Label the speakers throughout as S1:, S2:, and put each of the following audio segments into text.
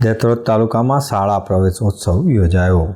S1: દેત્રોદ તાલુકામાં શાળા પ્રવેશોત્સવ યોજાયો.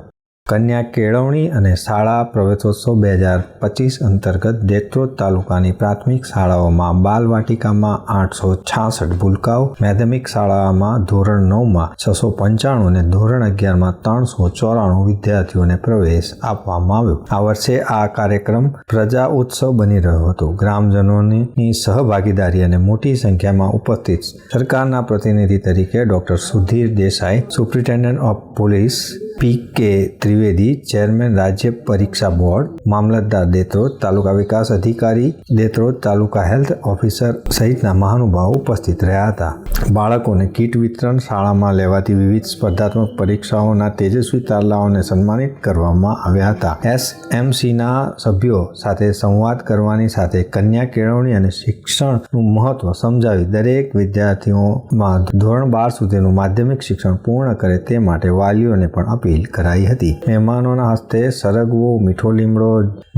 S1: કન્યા કેળવણી અને શાળા પ્રવેશોત્સવ 2025 અંતર્ગત દેત્રોદ તાલુકાની પ્રાથમિક શાળાઓમાં બાલવાટિકામાં 866 ભૂલકાઓ, માધ્યમિક શાળામાં ધોરણ 9માં 695 અને ધોરણ 11માં 394 વિદ્યાર્થીઓને પ્રવેશ આપવામાં આવ્યો. આ વર્ષે આ કાર્યક્રમ પ્રજા ઉત્સવ બની રહ્યો હતો. ગ્રામજનોની સહભાગીદારી અને મોટી સંખ્યામાં ઉપસ્થિત સરકારના પ્રતિનિધિ તરીકે doctor Sudhir Desai, superintendent of police P K. Trivedi, chairman રાજ્ય પરીક્ષા બોર્ડ, મામલતદાર દેત્રોદ, તાલુકા વિકાસ અધિકારી દેત્રોદ, તાલુકા હેલ્થ ઓફિસર સહિતના મહાનુભાવો ઉપસ્થિત રહ્યા હતા. બાળકોને કીટ વિતરણ, શાળામાં લેવાતી વિવિધ સ્પર્ધાત્મક પરીક્ષાઓના તેજસ્વી તારલાઓને સન્માનિત કરવામાં આવ્યા હતા. એસએમસીના સભ્યો સાથે સંવાદ કરવાની સાથે કન્યા કેળવણી અને શિક્ષણનું મહત્વ સમજાવી દરેક વિદ્યાર્થીઓમાં ધોરણ 12 સુધીનું માધ્યમિક શિક્ષણ પૂર્ણ કરે તે માટે વાલીઓને પણ અપીલ કરાઈ હતી. મહેમાનોના હસ્તે સરગવો, મીઠો લીમડો,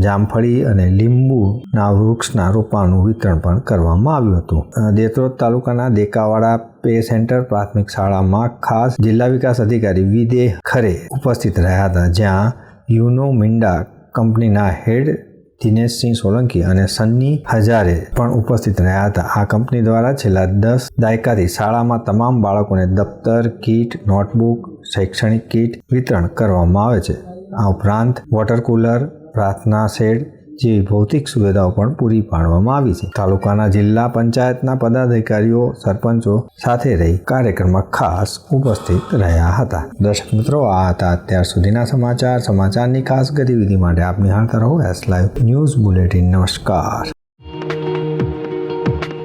S1: જામફળી અને લીંબુના વૃક્ષના રોપાનું વિતરણ પણ કરવામાં આવ્યું હતું. દેત્રોદ તાલુકાના દેકાવાડા પે સેન્ટર પ્રાથમિક શાળામાં ખાસ જિલ્લા વિકાસ અધિકારી વિદેહ ખરે ઉપસ્થિત રહ્યા હતા, જ્યાં યુનો મિન્ડા કંપનીના હેડ દિનેશસિંહ સોલંકી અને સન્ની હજારે પણ ઉપસ્થિત રહ્યા હતા. આ કંપની દ્વારા છેલ્લા 10 દાયકાથી શાળામાં તમામ બાળકોને દફતર, કીટ, નોટબુક, શૈક્ષણિક કીટ વિતરણ કરવામાં આવે છે. આ ઉપરાંત વોટર કુલર, પ્રાર્થના શેડ જેવી ભૌતિક સુવિધાઓ પણ પૂરી પાડવામાં આવી છે. તાલુકાના જિલ્લા પંચાયતના પદાધિકારીઓ, સરપંચો સાથે રહી કાર્યક્રમમાં ખાસ ઉપસ્થિત રહ્યા હતા. દર્શક મિત્રો, આ હતા અત્યાર સુધીના સમાચારની ખાસ ગતિવિધિ માટે આપ નિહાળતા રહો એસ લાઈવ ન્યૂઝ બુલેટિન. નમસ્કાર.